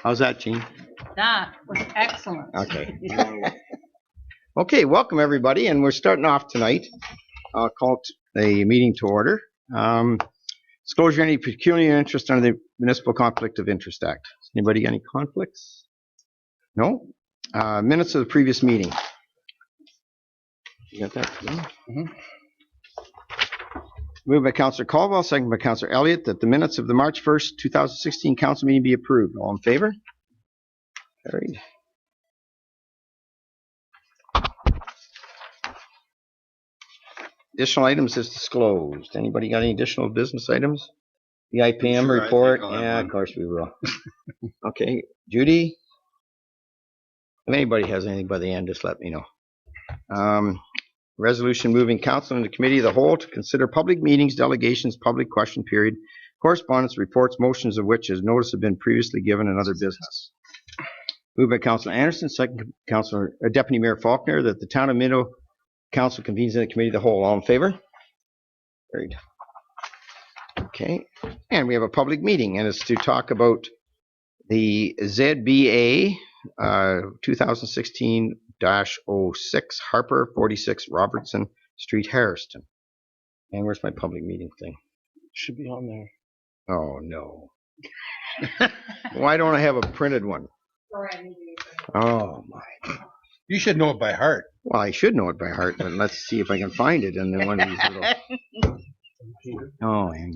How's that, Gene? That was excellent. Okay. Okay, welcome everybody, and we're starting off tonight. I'll call the meeting to order. Disclosure any peculiar interest under the Municipal Conflict of Interest Act. Anybody got any conflicts? No? Minutes of the previous meeting. You got that? Mm-hmm. Moved by Councillor Caldwell, second by Councillor Elliott, that the minutes of the March 1st, 2016 council meeting be approved. All in favor? Carried. Additional items as disclosed. Anybody got any additional business items? The IPM report? Yeah, of course we will. Okay, Judy? If anybody has anything by the end, just let me know. Resolution moving council into committee of the whole to consider public meetings, delegations, public question period, correspondence, reports, motions of which as notice have been previously given and other business. Moved by Councillor Anderson, second Councillor Deputy Mayor Faulkner, that the town of Minto council convenes in the committee of the whole. All in favor? Carried. Okay, and we have a public meeting, and it's to talk about the ZBA 2016-06 Harper 46 Robertson Street, Harrison. And where's my public meeting thing? Should be on there. Oh no. Why don't I have a printed one? Oh my. You should know it by heart. Well, I should know it by heart, but let's see if I can find it in one of these little. Oh, hang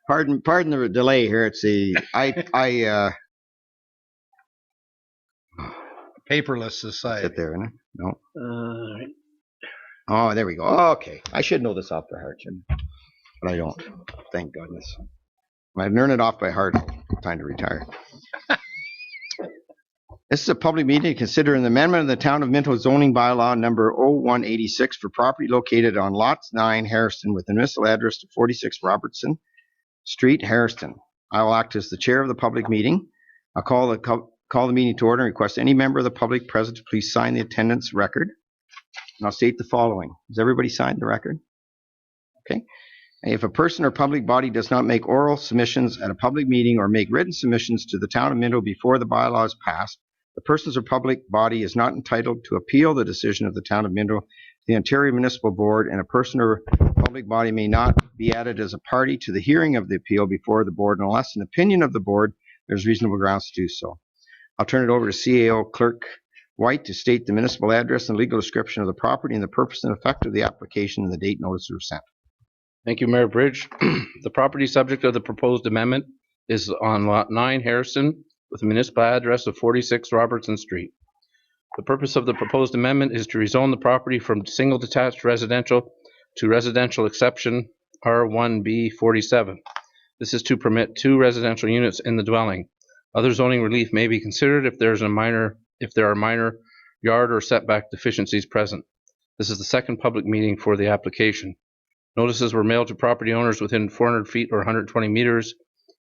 on. Pardon the delay here. It's the Paperless society. Sit there, isn't it? No. Oh, there we go. Okay, I should know this off by heart, but I don't. Thank goodness. When I learn it off by heart, time to retire. This is a public meeting to consider an amendment of the Town of Minto zoning bylaw number 0186 for property located on lots 9 Harrison with a municipal address to 46 Robertson Street, Harrison. I will act as the chair of the public meeting. I'll call the meeting to order and request any member of the public present to please sign the attendance record. And I'll state the following. Has everybody signed the record? Okay. If a person or public body does not make oral submissions at a public meeting or make written submissions to the Town of Minto before the bylaw is passed, the person's or public body is not entitled to appeal the decision of the Town of Minto to the Ontario Municipal Board, and a person or public body may not be added as a party to the hearing of the appeal before the board unless, in opinion of the board, there's reasonable grounds to do so. I'll turn it over to CAO Clerk White to state the municipal address and legal description of the property and the purpose and effect of the application and the date notices were sent. Thank you, Mayor Bridge. The property subject of the proposed amendment is on lot 9 Harrison with a municipal address of 46 Robertson Street. The purpose of the proposed amendment is to rezone the property from single detached residential to residential exception R1B 47. This is to permit 2 residential units in the dwelling. Other zoning relief may be considered if there are minor yard or setback deficiencies present. This is the second public meeting for the application. Notices were mailed to property owners within 400 feet or 120 meters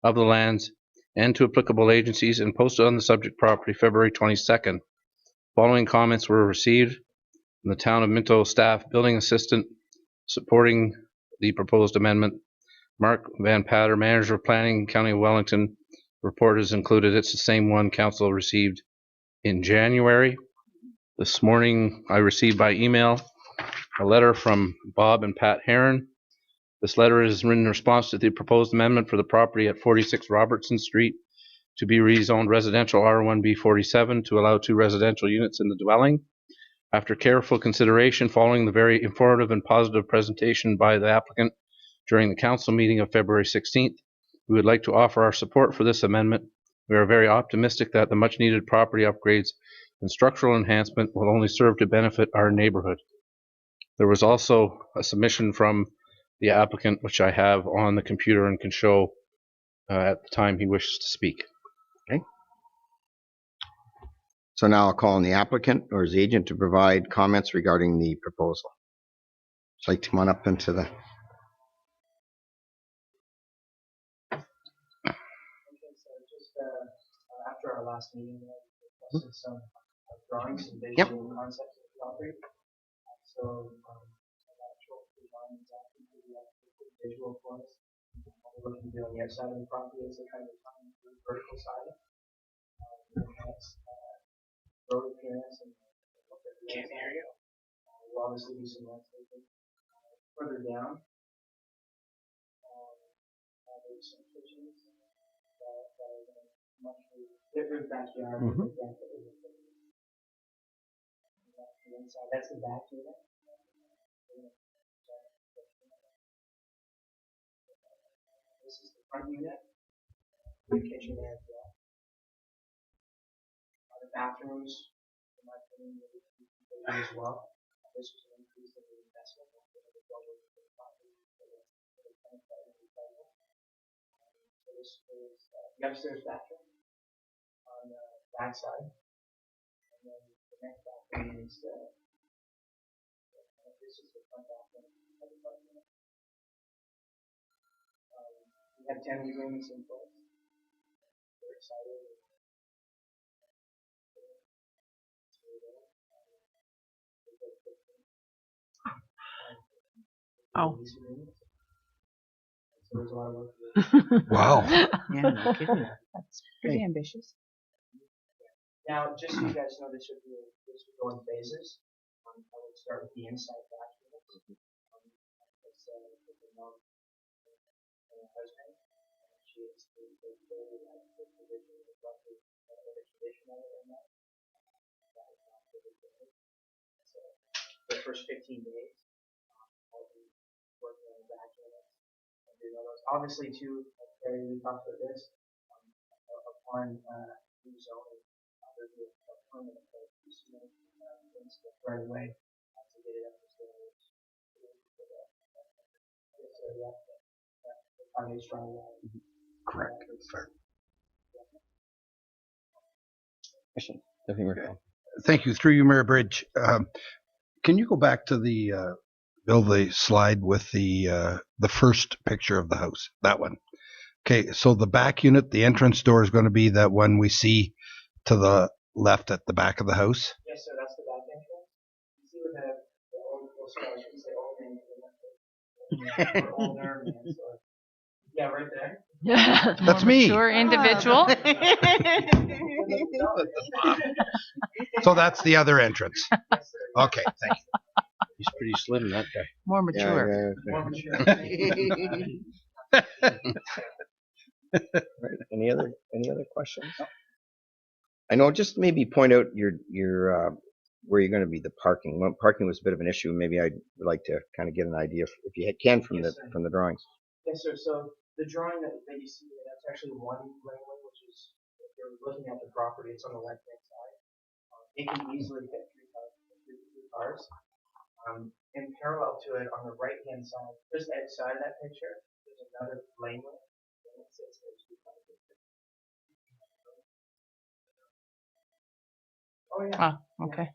of the lands and to applicable agencies and posted on the subject property February 22nd. Following comments were received from the Town of Minto staff, building assistant supporting the proposed amendment, Mark Van Patter, manager of planning, County of Wellington. Report is included. It's the same one council received in January. This morning I received by email a letter from Bob and Pat Heron. This letter is written in response to the proposed amendment for the property at 46 Robertson Street to be rezoned residential R1B 47 to allow 2 residential units in the dwelling. After careful consideration following the very informative and positive presentation by the applicant during the council meeting of February 16th, we would like to offer our support for this amendment. We are very optimistic that the much needed property upgrades and structural enhancement will only serve to benefit our neighborhood. There was also a submission from the applicant, which I have on the computer and can show at the time he wishes to speak. Okay. So now I'll call on the applicant or his agent to provide comments regarding the proposal. I'd like to come on up into the. After our last meeting, we posted some drawings and visual concepts of the property. So I'm not sure if the drawing exactly the visual for us. What we're looking to do on the outside of the property is a kind of vertical side. road appearance and look at the inside. We'll obviously do some landscaping. Further down, there's some kitchens that are gonna much different backyard. Mhm. The inside, that's the back unit. This is the front unit. The kitchen there as well. The bathrooms, in my opinion, will be completed as well. This was an increase in the investment. So this is the upstairs bathroom on the back side. And then the next bathroom is this is the front bathroom of the front unit. We have tenant agreements in place. We're excited. Oh. So there's a lot of work to do. Wow. Yeah, no kidding. That's pretty ambitious. Now, just so you guys know, this would go in phases. I would start with the inside back units. It's with the mom and her husband. She is the tradition of the tradition of it and that. That is not the beginning. So the first 15 days, I'll be working on the back units and doing all those. Obviously, too, Terry, we talked about this. Upon rezoning, there'd be a permanent right away to get it up to standards. Correct. Fair. Question. Definitely. Thank you. Through you, Mayor Bridge. Can you go back to the Bill, the slide with the first picture of the house? That one. Okay, so the back unit, the entrance door is going to be that one we see to the left at the back of the house. Yes, sir. That's the back entrance. You see where the old, well, sorry, I shouldn't say old man. Or older man. So, yeah, right there. That's me. Mature individual. So that's the other entrance. Yes, sir. Okay, thank you. He's pretty slim, that guy. More mature. More mature. Right. Any other questions? I know. Just maybe point out your where you're going to be the parking. Well, parking was a bit of an issue. Maybe I'd like to kind of get an idea if you can from Yes, the drawings. Yes, sir. So the drawing that you see, that's actually one laneway, which is, if you're looking at the property, it's on the left-hand side. It can easily fit three cars. In parallel to it, on the right-hand side, just outside of that picture, there's another laneway. And it sits there, two cars. Oh yeah. Ah, okay.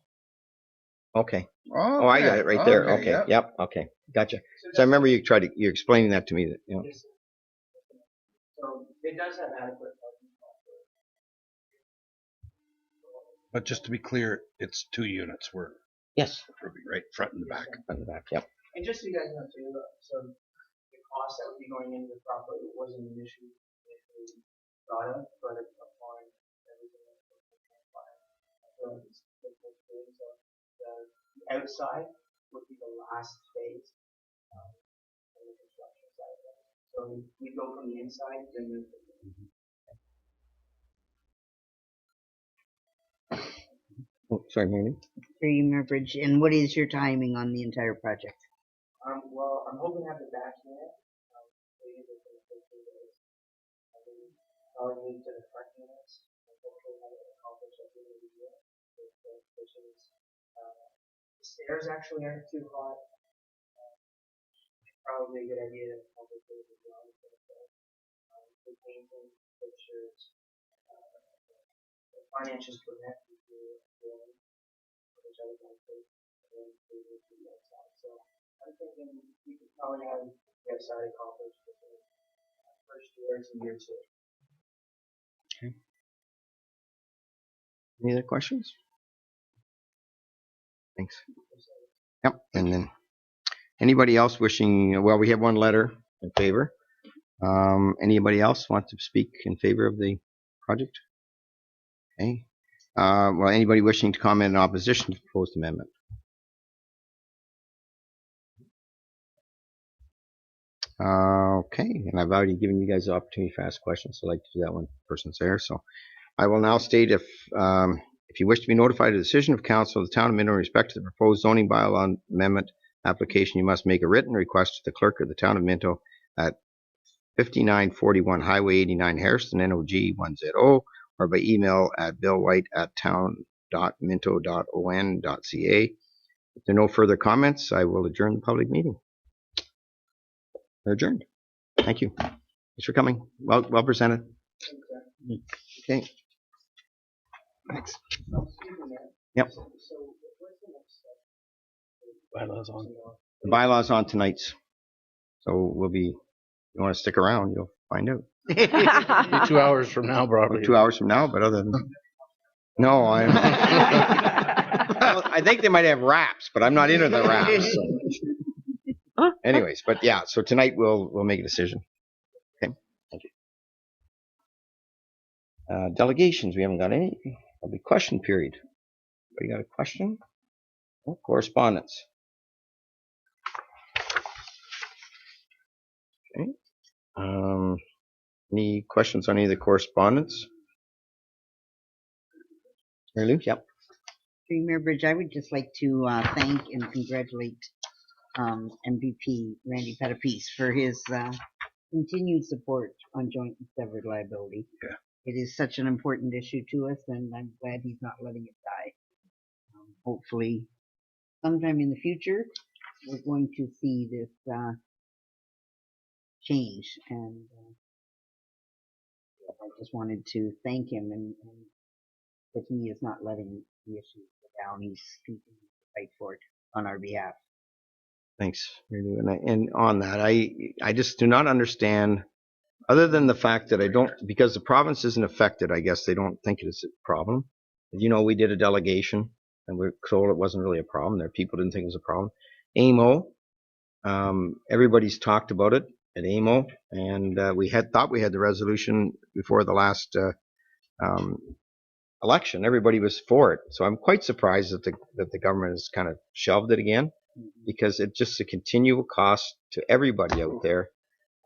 Okay. Oh, I got it right there. Okay. yeah. Yep. Okay. Gotcha. So I remember you explaining that to me. That, you know. Yes, sir. So it does have adequate parking spots. But just to be clear, it's 2 units we're Yes. approving, right? Front and back. On the back. Yep. And just so you guys know too, so the cost that would be going into the property wasn't an issue initially thought of, but upon everything that's transpired, I feel like it's good. So the outside would be the last phase in the construction side of it. So we go from the inside, then move to the Oh, sorry, Mary. Through you, Mayor Bridge. And what is your timing on the entire project? well, I'm hoping to have the back unit completed within 15 days. And then probably move to the front units and hopefully have it accomplished at the end of the year. Which is, the stairs actually aren't too hot. Probably a good idea to accomplish those as well. The painting, pictures, the financials permit you to do which I would like to do to the outside. So I'm thinking we could probably have the outside accomplished within first year to year 2. Any other questions? Thanks. Yep. And then anybody else wishing? Well, we have one letter in favor. Anybody else want to speak in favor of the project? Okay. Well, anybody wishing to comment in opposition to the proposed amendment? Okay, and I've already given you guys the opportunity to ask questions, so I'd like to do that when the person's there. So I will now state if you wish to be notified of the decision of council of the town of Minto in respect to the proposed zoning bylaw amendment application, you must make a written request to the clerk of the town of Minto at 5941 Highway 89 Harrison, NOG 10, or by email at billwhite@town.minto.on.ca. If there are no further comments, I will adjourn the public meeting. We're adjourned. Thank you. Thanks for coming. Well presented. Okay. Thanks. Yep. Bylaws on. The bylaw's on tonight's. So we'll be, if you want to stick around, you'll find out. Be 2 hours from now, probably. 2 hours from now, but other than, no, I think they might have wraps, but I'm not into the wraps. So. Anyways, but yeah, so tonight we'll make a decision. Okay, thank you. Delegations, we haven't got any. There'll be question period. Anybody got a question? Oh, correspondence. Okay. Any questions on any of the correspondence? Mary Lou? Yep. Mayor Bridge, I would just like to thank and congratulate MVP Randy Pettipies for his continued support on joint and severed liability. Yeah. It is such an important issue to us, and I'm glad he's not letting it die. Hopefully, sometime in the future, we're going to see this change, and I just wanted to thank him and that he is not letting the issue go down. He's continuing to fight for it on our behalf. Thanks, Mary Lou. And on that, I just do not understand, other than the fact that I don't, because the province isn't affected, I guess they don't think it is a problem. You know, we did a delegation and we're told it wasn't really a problem. There, people didn't think it was a problem. AMO, everybody's talked about it at AMO, and we thought we had the resolution before the last election. Everybody was for it. So I'm quite surprised that the government has kind of shelved it again, because it's just a continual cost to everybody out there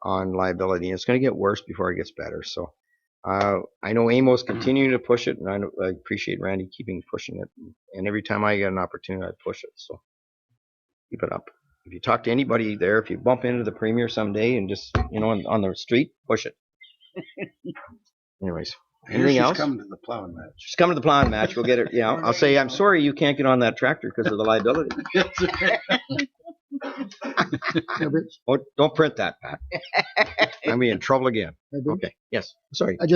on liability. And it's going to get worse before it gets better. So I know AMO's continuing to push it, and I appreciate Randy keeping pushing it. And every time I get an opportunity, I push it. So keep it up. If you talk to anybody there, if you bump into the premier someday and just, you know, on the street, push it. Anyways. Anything else? Coming to the plowing match. Just come to the plowing match. We'll get it. Yeah, I'll say, I'm sorry you can't get on that tractor because of the liability. Oh, don't print that, Pat. I'll be in trouble again. Okay. Yes. Sorry. I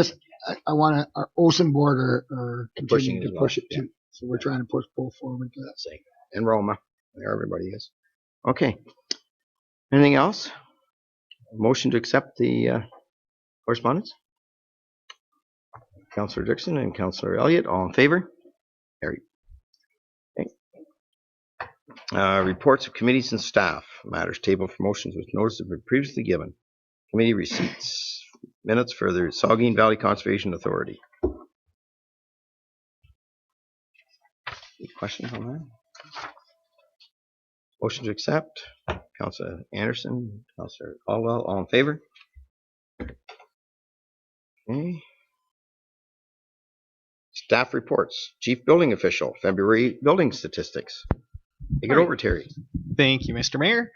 want our Olsen board are Pushing continuing it to as push well, it too. So we're trying to pull forward to that. Same. And Roma. There everybody is. Okay. Anything else? Motion to accept the correspondence? Councillor Dixon and Councillor Elliott, all in favor? Carried. Okay. Reports of committees and staff. Matters tabled for motions with notice have been previously given. Committee receipts. Minutes for the Saugeen Valley Conservation Authority. Any questions on that? Motion to accept. Councillor Anderson, Councillor Caldwell, all in favor? Okay. Staff reports. Chief Building Official, February building statistics. Take it over, Terry. Thank you, Mr. Mayor.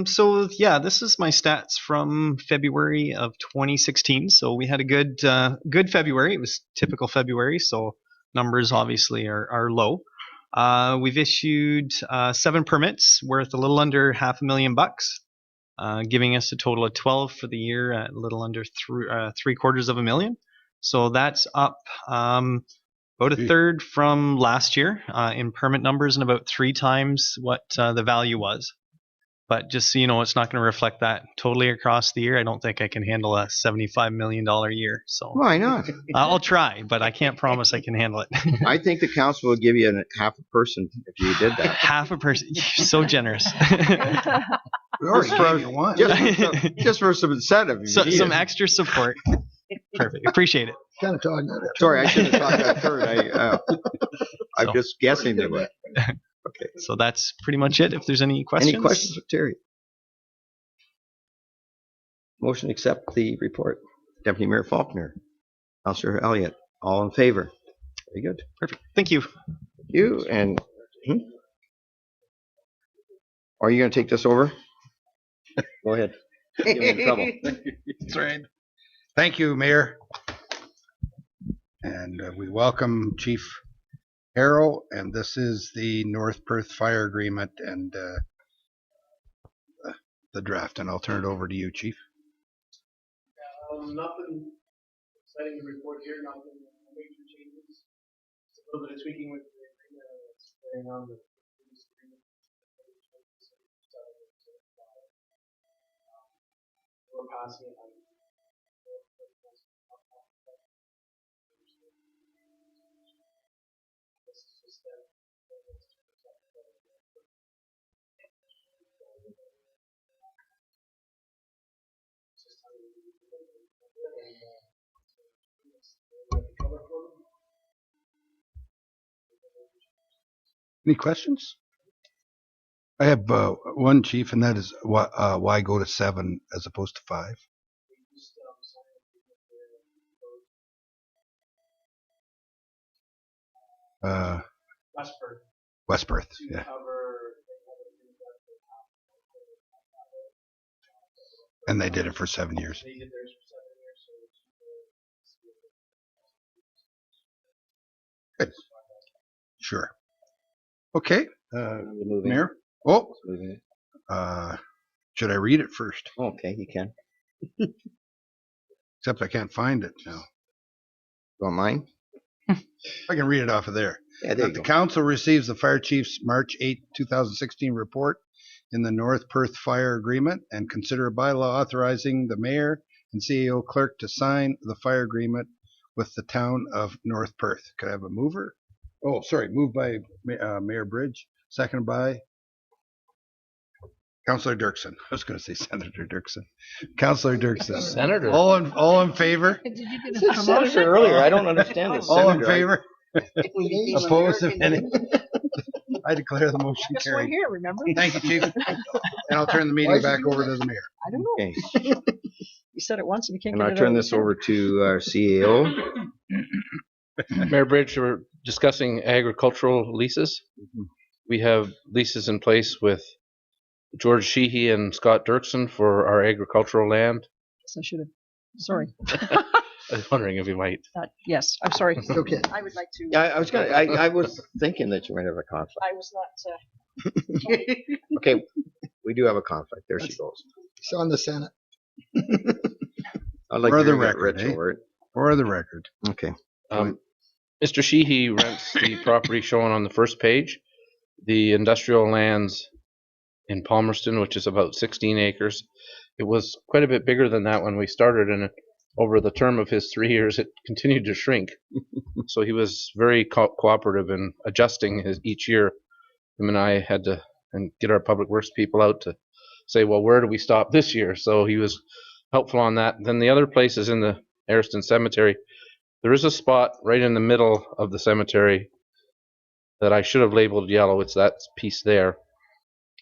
So yeah, this is my stats from February of 2016. So we had a good February. It was typical February, so numbers obviously are low. We've issued 7 permits worth a little under $500,000, giving us a total of 12 for the year at a little under $750,000. So that's up about a third from last year in permit numbers and about 3 times what the value was. But just so you know, it's not going to reflect that totally across the year. I don't think I can handle a $75 million year. So Why not? I'll try, but I can't promise I can handle it. I think the council will give you half a person if you did that. Half a person. You're so generous. We already gave you one. Just for some incentive. Some extra support. Perfect. Appreciate it. Kind of talking out of Sorry, I turn. should have talked that third. I'm So- just guessing they would. So that's pretty much it. If there's any questions. Any questions for Terry? Motion to accept the report. Deputy Mayor Faulkner, Councillor Elliott, all in favor? Very good. Perfect. Thank you. You and, Are you going to take this over? Go ahead. Get me in trouble. That's right. Thank you, Mayor. And we welcome Chief Harrow, and this is the North Perth Fire Agreement and the draft, and I'll turn it over to you, Chief. Nothing exciting to report here, nothing major changes. Just a little bit of tweaking with the agreement that's going on with the previous agreement. We're passing it on. This is just Any questions? I have one, Chief, and that is why go to 7 as opposed to 5? Westford West Perth, to yeah. cover. And they did it for 7 years. They did theirs for 7 years, so Good. Sure. Okay, Mayor. Oh, should I read it first? Okay, you can. Except I can't find it now. You want mine? I can read it off of there. Yeah, there That you the go. council receives the fire chief's March 8, 2016 report in the North Perth Fire Agreement and consider a bylaw authorizing the mayor and CEO clerk to sign the fire agreement with the town of North Perth. Could I have a mover? Oh, sorry, moved by Mayor Bridge, seconded by Councillor Dirksen. I was going to say Senator Dirksen. Councillor Dirksen. Senator. All in favor? Did you do the Senator promotion? earlier, I don't understand this. All in Senator, favor? We became Opposed, if American. any? I declare the motion Guess we're carried. here, remember? Thank you, Chief. And I'll turn the meeting back over to the mayor. I don't know. Okay, You said it once and you can't and get I'll it turn out. this over to our CEO. Mayor Bridge, we're discussing agricultural leases. We have leases in place with George Sheehy and Scott Dirksen for our agricultural land. Yes, I should have. Sorry. I was wondering if you might. Yes, I'm sorry. It's okay. I would like to. Yeah, I was thinking that you might have a conflict. I was not. Okay, we do have a conflict. There she goes. It's on the Senate. I'd like For to the get record, Rich eh? over it. For the record. Okay. Mr. Sheehy rents the property shown on the first page, the industrial lands in Palmerston, which is about 16 acres. It was quite a bit bigger than that when we started, and over the term of his 3 years, it continued to shrink. So he was very cooperative in adjusting each year. Him and I had to get our public works people out to say, well, where do we stop this year? So he was helpful on that. Then the other place is in the Ariston Cemetery. There is a spot right in the middle of the cemetery that I should have labeled yellow. It's that piece there.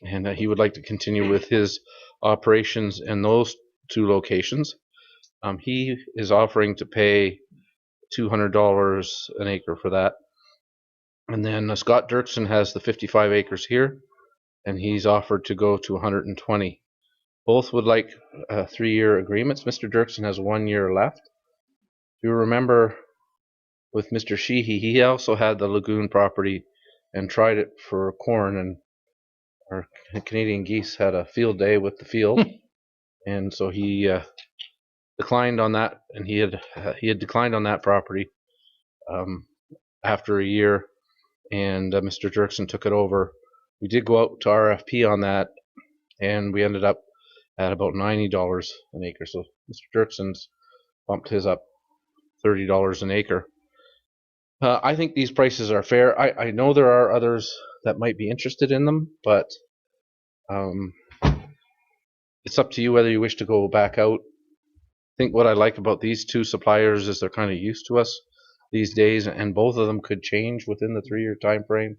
And he would like to continue with his operations in those 2 locations. He is offering to pay $200 an acre for that. And then Scott Dirksen has the 55 acres here, and he's offered to go to 120. Both would like 3-year agreements. Mr. Dirksen has 1 year left. If you remember with Mr. Sheehy, he also had the lagoon property and tried it for corn, and our Canadian geese had a field day with the field. And so he declined on that, and he had declined on that property after a year, and Mr. Dirksen took it over. We did go out to RFP on that, and we ended up at about $90 an acre. So Mr. Dirksen's bumped his up $30 an acre. I think these prices are fair. I know there are others that might be interested in them, but it's up to you whether you wish to go back out think what I like about these two suppliers is they're kind of used to us these days, and both of them could change within the 3-year time frame.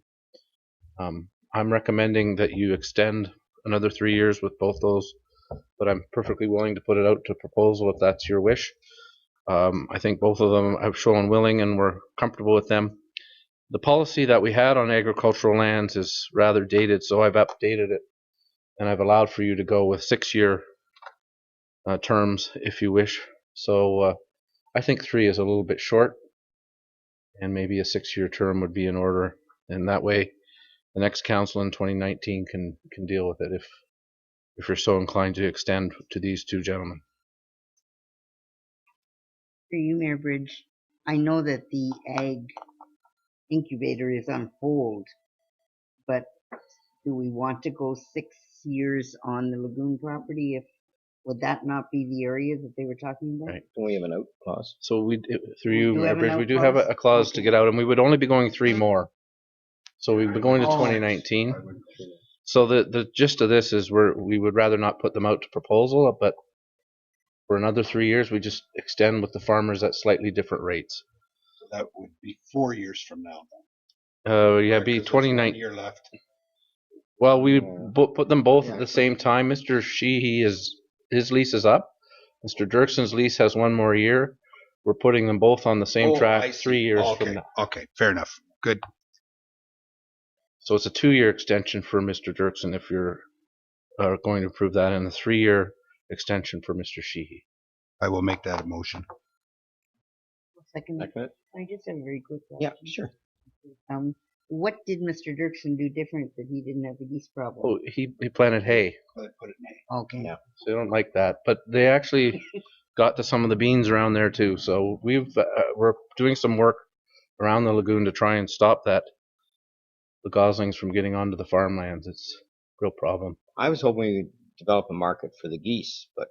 I'm recommending that you extend another 3 years with both those, but I'm perfectly willing to put it out to proposal if that's your wish. I think both of them have shown willing and we're comfortable with them. The policy that we had on agricultural lands is rather dated, so I've updated it, and I've allowed for you to go with 6-year terms if you wish. So I think 3 is a little bit short, and maybe a 6-year term would be in order, and that way the next council in 2019 can deal with it if you're so inclined to extend to these two gentlemen. For you, Mayor Bridge, I know that the ag incubator is on hold, but do we want to go 6 years on the lagoon property? Would that not be the area that they were talking about? Right. Don't we have an out clause? So through you, Do we Mayor have an Bridge, we out do have clause? a clause Okay. to get out, and we would only be going 3 more. So we'd be going to Oh. 2019. So the gist of this is we would rather not put them out to proposal, but for another 3 years, we just extend with the farmers at slightly different rates. That would be 4 years from now. Yeah, be 2019. Year left. Well, we would put them both at the same time. Mr. Sheehy his lease is up. Mr. Dirkson's lease has 1 more year. We're putting them both on the same track I see. 3 years Okay. from now. Okay, fair enough. Good. So it's a 2-year extension for Mr. Dirksen if you're going to approve that, and a 3-year extension for Mr. Sheehy. I will make that a motion. Second, Second. I just have a very quick question. Yeah, sure. What did Mr. Dirksen do different that he didn't have the geese problem? Oh, he planted hay, Put it in A. Okay. Yeah. so they don't like that. But they actually got to some of the beans around there too. So we're doing some work around the lagoon to try and stop the goslings from getting onto the farmlands. It's a real problem. I was hoping we'd develop a market for the geese, but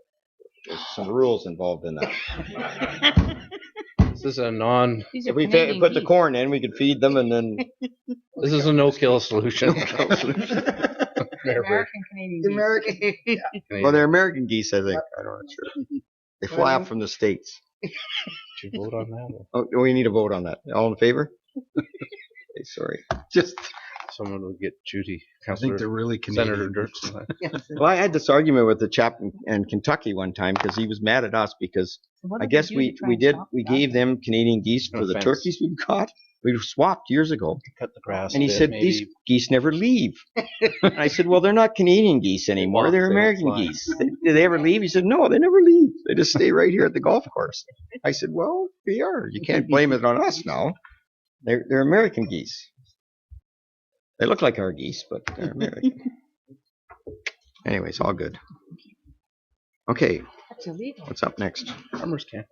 there's some rules involved in that. This is a non. These If are we Canadian put the geese. corn in, we could feed them and then. This is a no-kill solution. Mayor Bridge. American Canadian The geese. American. Well, they're American geese, I think. I'm not sure. They fly up from the States. Did you vote on that? Oh, we need a vote on that. All in favor? Okay, sorry. Just. Someone would get Judy, I think they're Councillor really Senator Canadian. Dirksen. Yes. Well, I had this argument with the chap in Kentucky one time because he was mad at us because What I did they guess do to try and stop that? gave them Canadian geese No for the offense. turkeys we caught. We swapped years ago. Cut the grass. And he said, these geese never leave. And I said, well, they're not Canadian geese anymore. won't. They're They won't American fly. geese. Do they ever leave? He said, no, they never leave. They just stay right here at the golf course. I said, well, they are. You can't blame it on us now. They're American geese. They look like our geese, but they're American. Anyways, all good. Okay, That's illegal. what's up next? Farmers can.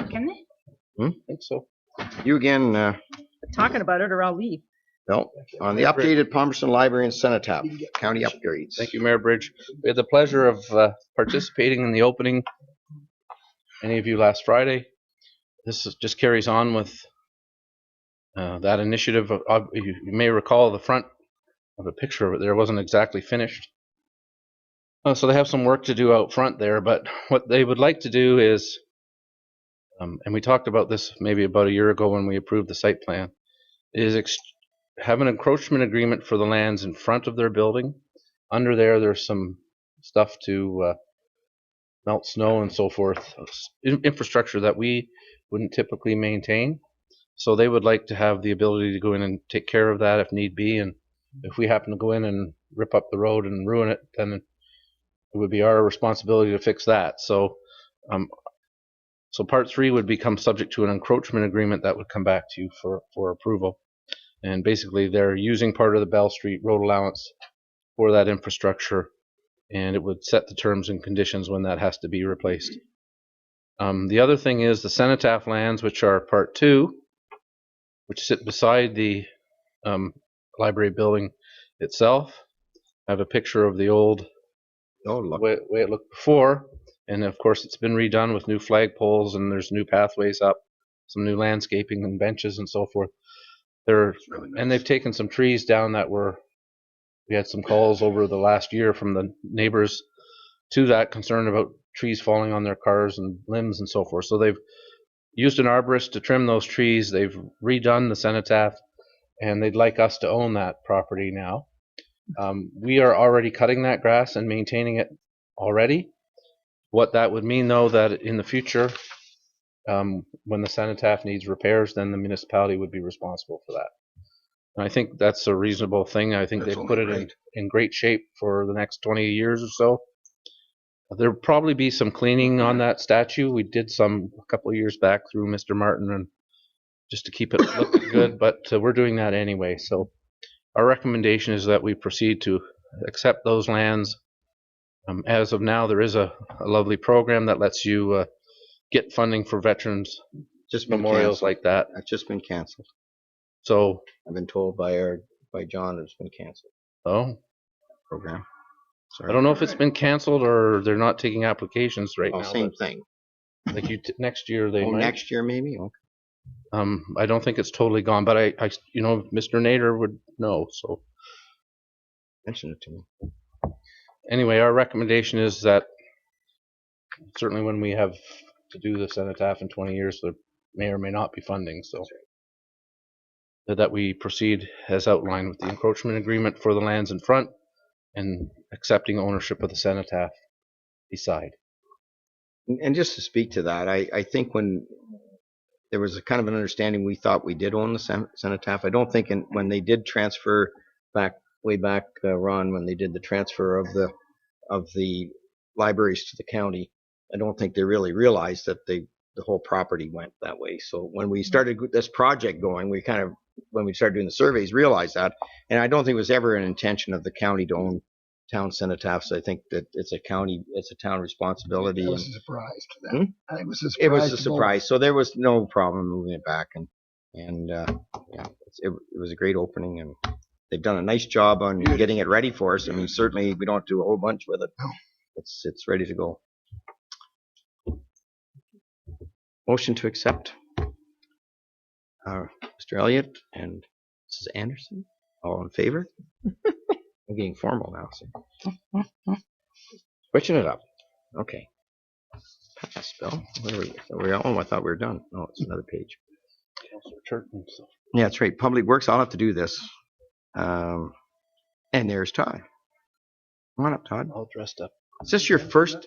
Can they? I think so. You again, Talking about it, or I'll leave. Bill, on the updated Palmerston Library and Cenotaph County upgrades. Thank you, Mayor Bridge. We had the pleasure of participating in the opening. Any of you last Friday. Just carries on with that initiative. You may recall the front of a picture of it there wasn't exactly finished. So they have some work to do out front there, but what they would like to do is, and we talked about this maybe about a year ago when we approved the site plan, is have an encroachment agreement for the lands in front of their building. Under there's some stuff to melt snow and so forth, infrastructure that we wouldn't typically maintain. So they would like to have the ability to go in and take care of that if need be. And if we happen to go in and rip up the road and ruin it, then it would be our responsibility to fix that. So part 3 would become subject to an encroachment agreement that would come back to you for approval. And basically they're using part of the Bell Street road allowance for that infrastructure, and it would set the terms and conditions when that has to be replaced. The other thing is the Cenotaph lands, which are part 2, which sit beside the library building itself. I have a picture of the old Oh, look. way it looked before, and of course it's been redone with new flagpoles and there's new pathways up, some new landscaping and benches and so forth. Really nice. And they've taken some trees down that we had some calls over the last year from the neighbors to that concern about trees falling on their cars and limbs and so forth. So they've used an arborist to trim those trees. They've redone the cenotaph, and they'd like us to own that property now. We are already cutting that grass and maintaining it already. What that would mean, though, that in the future, when the cenotaph needs repairs, then the municipality would be responsible for that. And I think that's a reasonable thing. I think That's they've only put it right. in great shape for the next 20 years or so. There'll probably be some cleaning on that statue. We did some a couple of years back through Mr. Martin, and just to keep it looking good, but we're doing that anyway. So our recommendation is that we proceed to accept those lands. As of now, there is a lovely program that lets you get funding for veterans Just been memorials canceled. like that. That's just been canceled. So, I've been told by John it's been canceled. oh, Program. Sorry. I don't know if it's been canceled or they're not taking applications right Oh, now. same thing. Like next year they might. Next year maybe? Okay. I don't think it's totally gone, but I Mr. Nader would know. So Mention it to me. anyway, our recommendation is that certainly when we have to do the cenotaph in 20 years, there may or may not be funding. So that we proceed as outlined with the encroachment agreement for the lands in front and accepting ownership of the cenotaph beside. And just to speak to that, I think when there was a kind of an understanding, we thought we did own the cenotaph. I don't think when they did transfer way back, Ron, when they did the transfer of the libraries to the county, I don't think they really realized that the whole property went that way. So when we started this project going, when we started doing the surveys, realized that. And I don't think it was ever an intention of the county to own town cenotaphs. I think that it's a town responsibility. It was a surprise to them. I think it was a surprise. It was a to both. surprise. So there was no problem moving it back. And yeah, it was a great opening. And they've done a nice job on getting it ready for us. I mean, certainly we don't do a whole bunch with it. It's ready to go. Motion to accept. Mr. Elliott and Mrs. Anderson, all in favor? I'm getting formal now. So. Switching it up. Okay. Pass, Bill. Where are we? I thought we were done. Oh, it's another page. Yeah, that's right. Public Works. I'll have to do this. And there's Todd. Come on up, Todd. All dressed up. Is this your first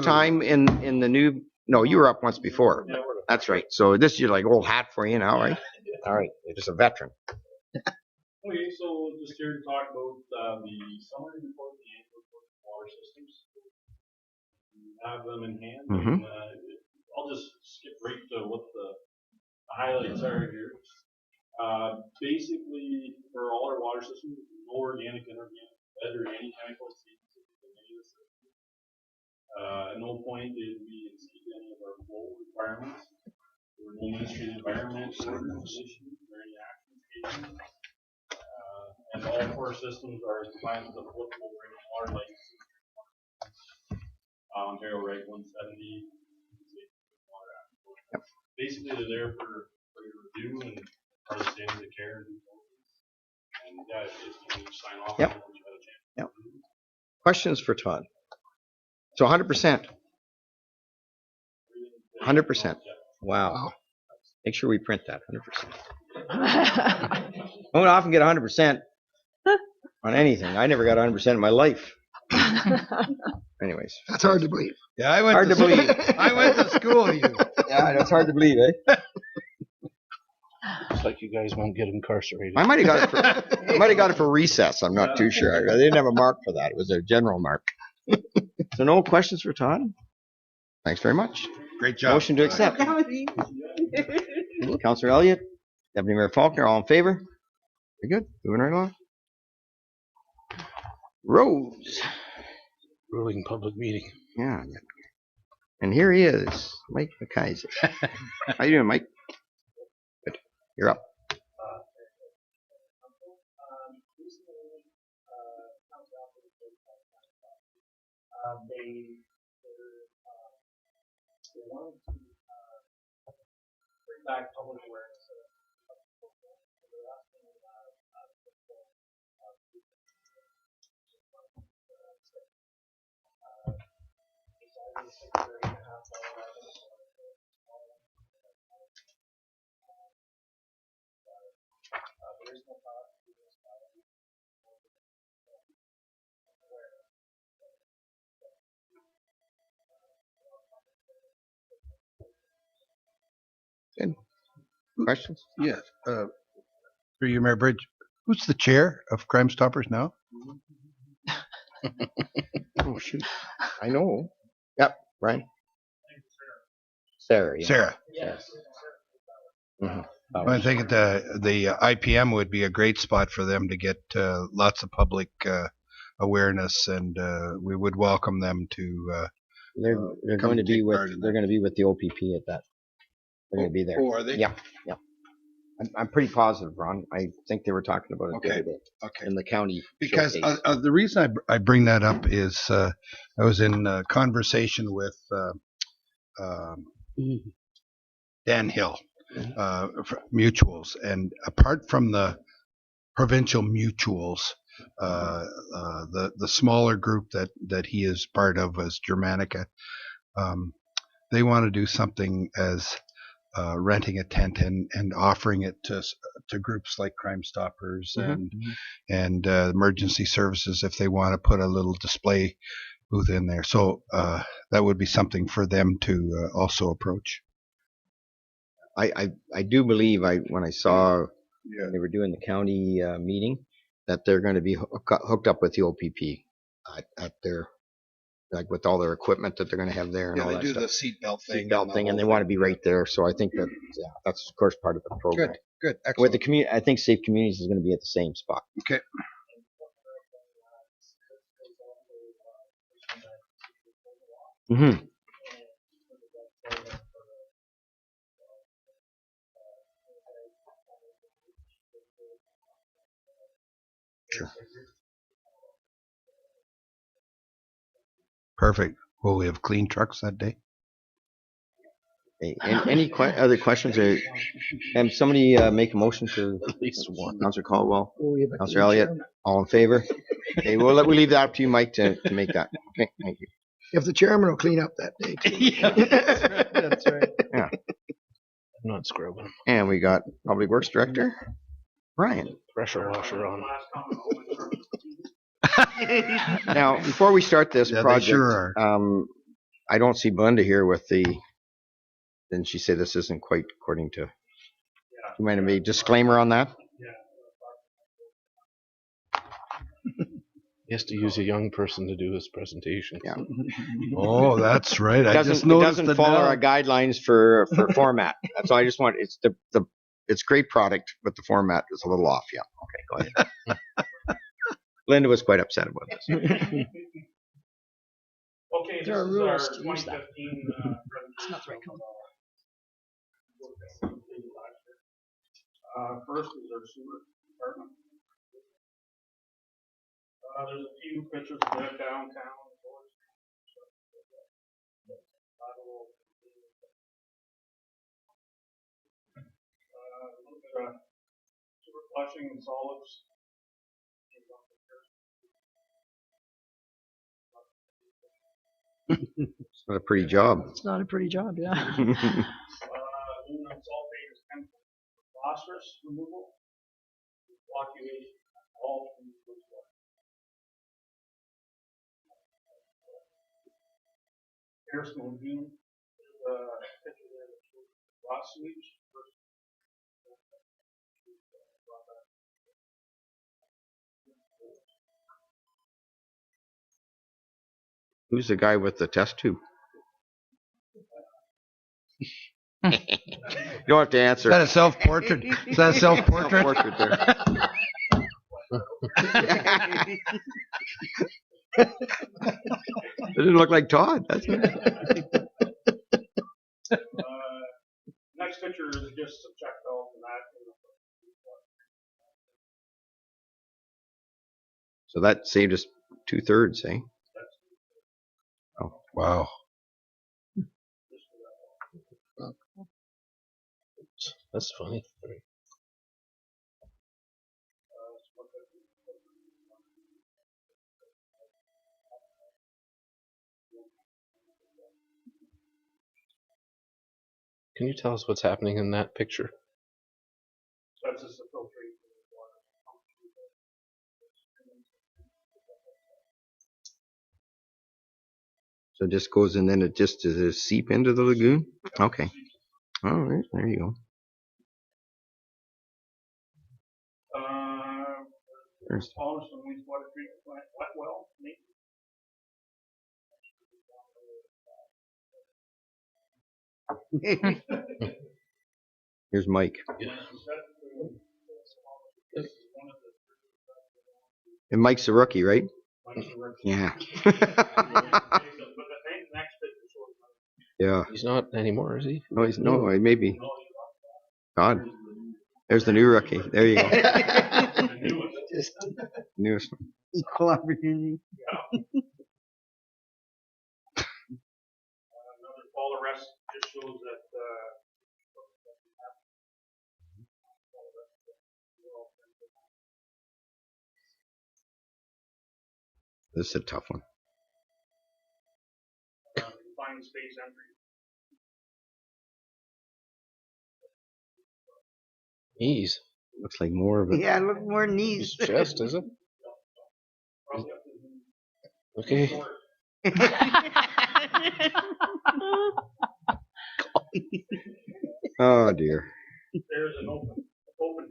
time in the new? No, you were up once before. That's right. So this is your old hat for you now, right? All right. You're just a veteran. Okay, so just here to talk about the summary report, the annual report of water systems. You have them in hand. Mm-hmm. And, I'll just skip right to what the highlights are here. Basically, for all our water systems, no organic, inorganic, lead, or any chemicals in any of the systems. At no point did we exceed any of our flow requirements. There were no Ministry of the Environment orders issued or any action taken. And all four systems are compliant with the applicable water license. Ontario Reg 170, Water Act. Basically, they're there for your review and are the standards of care and due diligence. And yeah, basically you sign off. Yep. On it when you have a chance. Yep. Questions for Todd? So 100%. 100%. Wow. Make sure we print that 100%. I don't often get 100% on anything. I never got 100% in my life. Anyways. That's hard to believe. Yeah, I went Hard to believe. I went to school with you. Yeah, it's hard to believe, eh? Looks like you guys won't get incarcerated. I might have got it for recess. I'm not too sure. They didn't have a mark for that. It was a general mark. So no questions for Todd? Thanks very much. Great job. Motion to accept. Councillor Elliott, Deputy Mayor Faulkner, all in favor? Very good. Moving right along. Rose. Ruling public meeting. Yeah. And here he is, Mike McKaiser. How you doing, Mike? Good. You're up. They wanted to bring back public awareness of the program. So they're asking decided Good. Questions? Yes. Through you, Mayor Bridge. Who's the chair of Crime Stoppers now? Oh, shoot. I know. Yep, Brian. Sarah, yeah. Sarah. Yes. Mhm. I think the IPM would be a great spot for them to get lots of public awareness, and we would welcome them to. They're come going to be take with part in they're that. going to be with the OPP at that. They're going to be there. Oh, are they? Yeah, yeah. I'm pretty positive, Ron. I think they were talking about it the Okay. other day Okay. in the county. Because showcase. the reason I bring that up is I was in conversation with Dan Hill, mutuals, and apart from the provincial mutuals, the smaller group that he is part of as Germanica, they want to do something as renting a tent and offering it to groups like Crime Stoppers and emergency services if they want to put a little display booth in there. So that would be something for them to also approach. I do believe when I saw when they were doing the county meeting that they're going to be hooked up with the OPP at their like with all their equipment that they're going to have there and all that stuff. seatbelt Seatbelt thing, and they want to be right there. So I think that's of course part of the program. Good, With excellent. the community, I think Safe Communities is going to be at the same spot. Okay. Mm-hmm. Sure. Perfect. Will we have clean trucks that day? Okay. Any other questions? Or and somebody make a motion to At least one. Councillor Caldwell, Oh, we have a Councillor clean Elliott, chairman. all in favor? Okay, we leave that up to you, Mike, to make that. Okay, thank you. If the chairman will clean up that day. That's right. I'm not scrubbing. And we got Public Works Director, Brian. Pressure washer on. Now, before we start this Yeah, they project, sure are. I don't see Belinda here with the. Didn't she say this isn't quite according to? You might have made a disclaimer on that. He has to use a young person to do his presentation. Yeah. Oh, that's right. I just It noticed doesn't it follow now. our guidelines for format. That's all I just want. It's it's great product, but the format is a little off. Yeah. Okay, go ahead. Linda was quite upset about this. Okay, this is There are our rules to use 2015 that. It's not the right color. First is our sewer department. There's a few pictures of that downtown. Sewer flushing and solids. It's not a pretty job. It's not a pretty job, yeah. Aluminum sulfate is chemical for phosphorus removal. Evacuation, all from the wastewater. Harrison Lagoon, there's a picture there that shows raw sewage. Who's the guy with the test tube? You don't have to Is answer. that a self-portrait? Is that a self-portrait? Portrait there. It didn't look like Todd. That's it. Next picture is just some check valve and that. So that saved us 2/3, eh? Wow. That's funny. Can you tell us what's happening in that picture? That's just a filtration of water. So it just goes and then it just does it seep into the lagoon? Okay. All right, there you go. There's polished and wastewater treatment plant, wet well, maintenance. Here's Mike. And Mike's a rookie, right? Yeah. Yeah. He's not anymore, is he? No, maybe. God. There's the new rookie. There you go. Just Newest one. Equal opportunity. Another fall arrest just shows that, This is a tough one. confined space entry. Knees. Looks like more of it. Yeah, look more His knees. chest, is it? Probably up to Okay. Oh dear. there's an open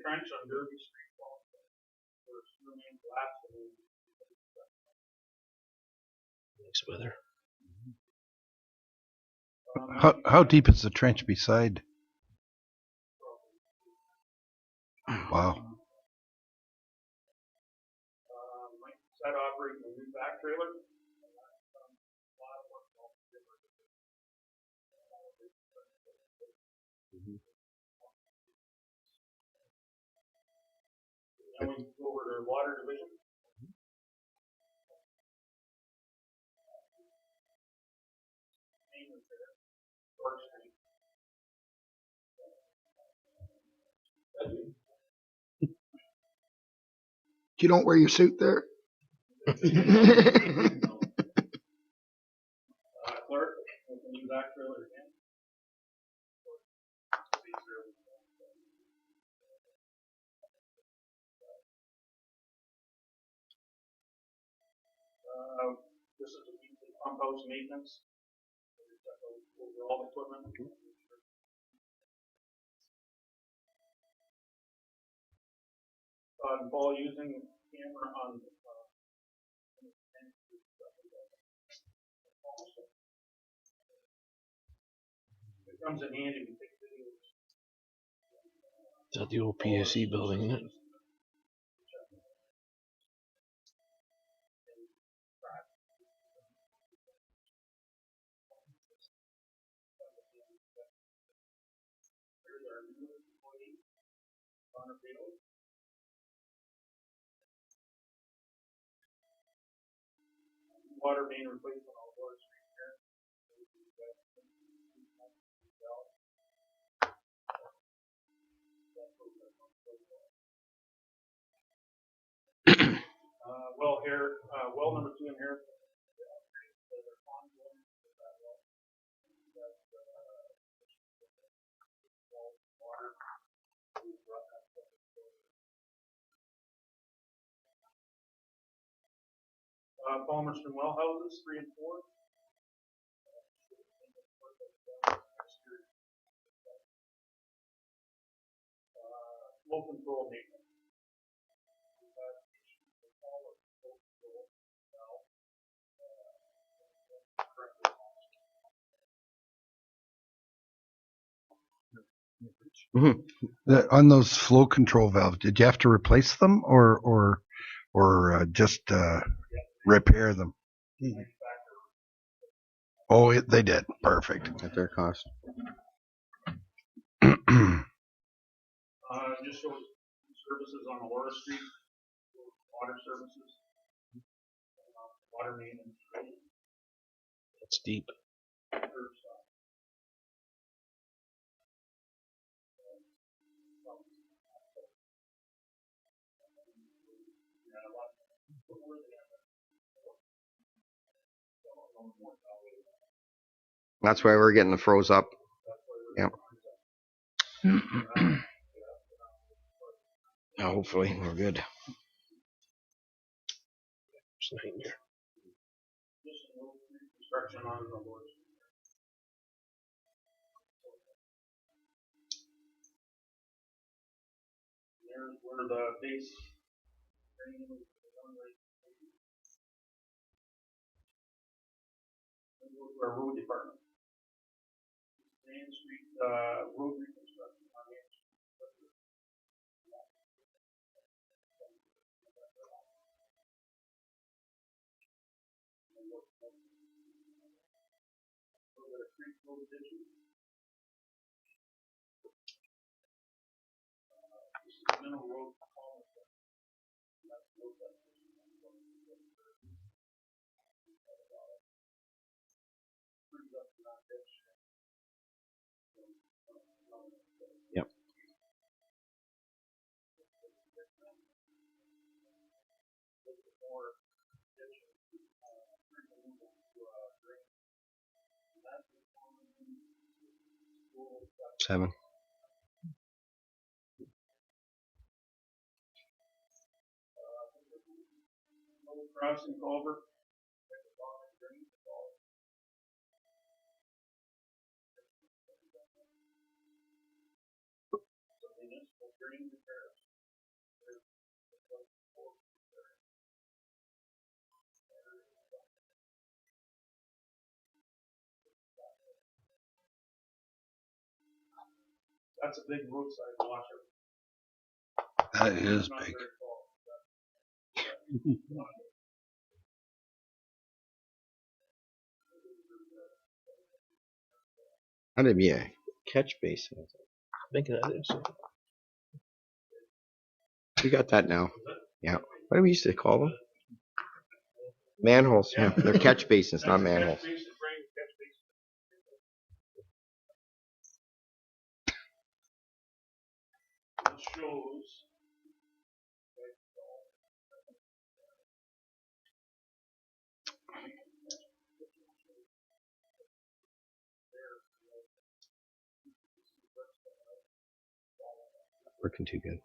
trench on Derby Street. Where it's remained collapsed. Nice weather. How deep is the trench beside? Wow. Mike set operating a new back trailer. Then we go over to water division. Maintenance there. Storage tank. you don't wear your suit there. Clark, with the new back trailer again. This is a weekly pump house maintenance. Overall equipment. Ball using camera on it comes in handy to take videos. Is that the old PSC building, isn't it? Water main replacement on Water Street here. Well here, well number 2 in here. Palmerston well houses 3 and 4. Flow control maintenance. On those flow control valves, did you have to replace them or just repair them? Oh, they did. Perfect. At their cost. Just shows services on Aurora Street, water services, water maintenance. It's deep. That's why we're getting the froze up. Yep. Hopefully, we're good. Construction on the board. There's where the base. Our road department. Main Street, road reconstruction on Main Street. Street road addition. This is Mineral Road. Yep. Seven. Crossing culvert. That's a big roadside washer. That is Not big. very tall. That'd be a catch basin. I think that is. We got that now. Yeah. What do we used to call them? Manholes. Yeah, they're catch basins, not manholes. Catch basin, drain, catch basin. This shows. Working too good.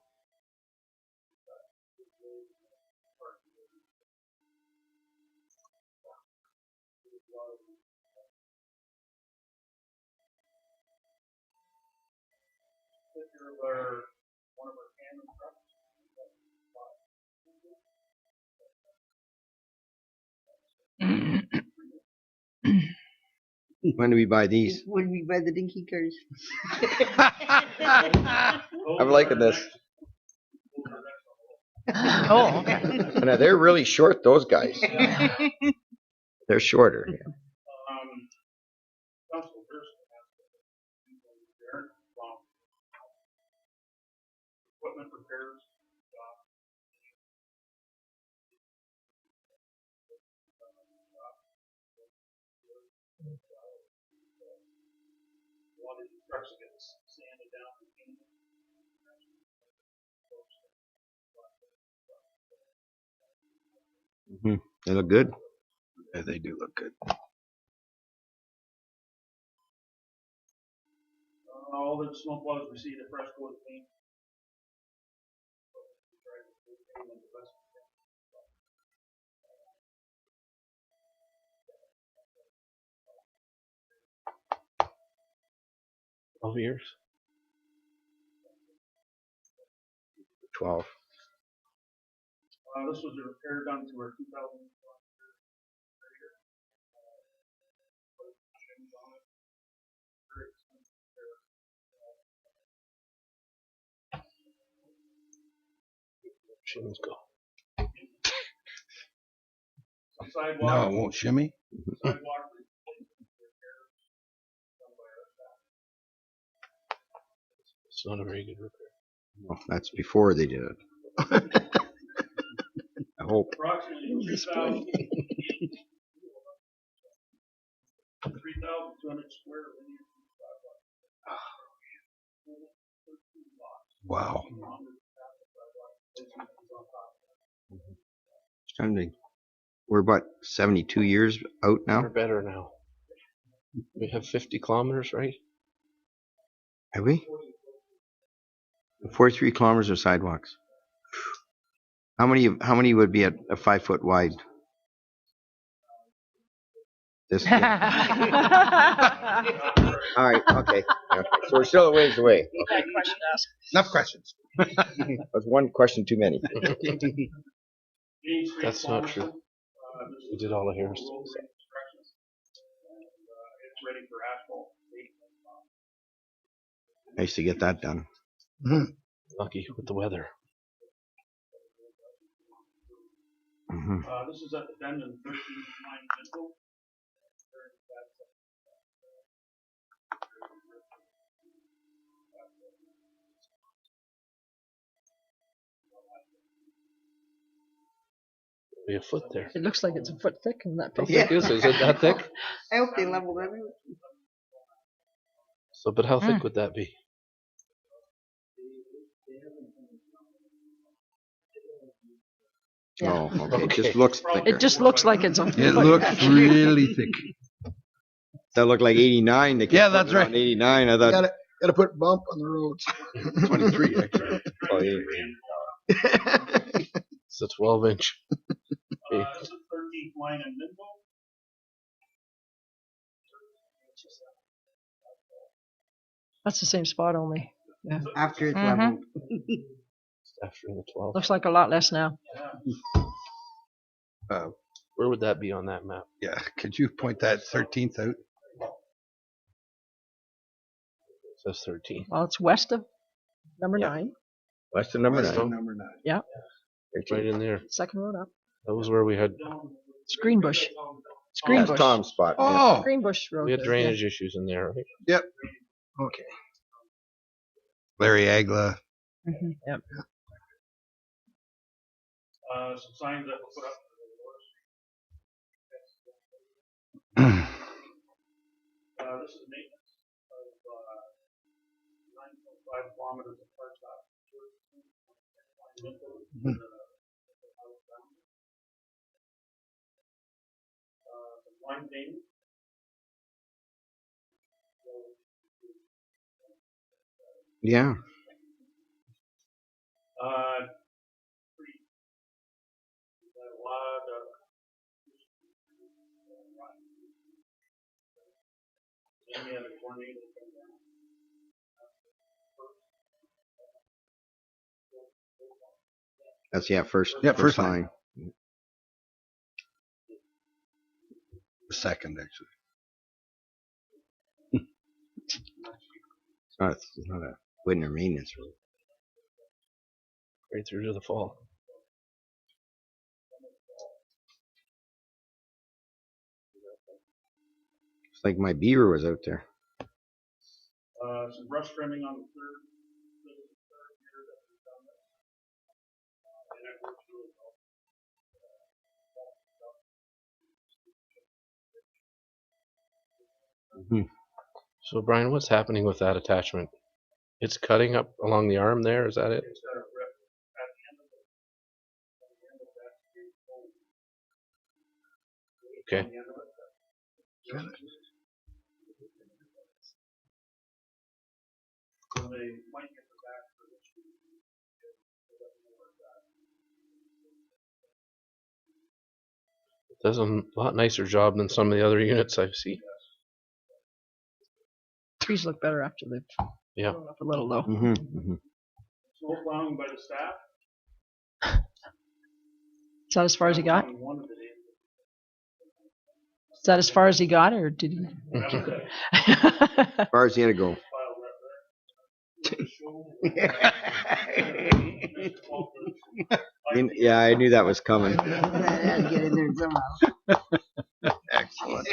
Picture of one of our tandem trucks. When do we buy these? When we buy the dinky cars. I'm liking this. Oh, okay. Now, they're really short, those guys. They're shorter. Yeah. Council first. Equipment repairs. Wanted the trucks to get sanded down and painted. They look good. Yeah, they do look good. All the smoke was received a fresh coat of paint. Of years. 12. This was a repair done to our 2000. Let's go. Sidewalk. No, it won't shimmy. Sidewalk. It's not a very good repair. Well, that's before they did it. I hope. Approximately 3,200 square linear feet sidewalk. Wow. We're about 72 years out We're now. better now. We have 50 kilometers, right? Have we? 43 kilometers of sidewalks. How many would be at a 5 foot wide? This. All right. Okay. So we're still a ways away. Enough questions. That's one question too many. That's not true. We did all of Harrison. It's ready for asphalt. Nice to get that done. Lucky with the weather. This is at the bend and 13 line Minto. Be a foot there. It looks like it's a foot thick in that How picture. thick is it? Is it that thick? I hope they leveled everything. So, but how thick would that be? Oh, okay. It Okay. just looks thicker. It just looks like it's a foot. It looks really thick. That looked like 89. They kept Yeah, that's putting it on right. 89. I thought. Gotta put bump on the roads. 23, actually. Oh, yeah. It's a 12-inch. Okay. This is 13th line in Minto. That's the same spot only. Yeah. After it's Mhm. leveled. After the 12. Looks like a lot less now. Where would that be on that map? Yeah. Could you point that 13th out? It says 13. Well, it's west of number Yeah. 9. What's the number? West of 9? number 9. It's right in there. Second road up. That was where we had It's Greenbush. It's That's Greenbush. Tom's spot. yeah. Oh, Greenbush Road. we had there, drainage issues in there, right? okay. Larry Agla. yeah. Mhm, Yep. Some signs that were put up. This is maintenance of 9.5 kilometers of parts out. Line payment. Yeah. A lot of any other tornado come down. That's first. Yeah, first line. Second, actually. It's not a winter maintenance road. Right through to the fall. It's like my beaver was out there. Some brush trimming on the third year that we've done this. And it works really well. So, Brian, what's happening with that attachment? It's cutting up along the arm there, is that it? It's got a rip at the end of it. At the end of that straight hole. Okay. At the end of it. So they might get the back for this week. It does a lot nicer job than some of the other units I've seen. Trees look better after they've Yeah. grown up a little, though. Snow plowing by the staff. Is that as far as he got? On one of the days. Is that as far as he got, or did he? As far as he had to go. File rep Yeah, I knew that was coming. Had to get in there somehow. Excellent.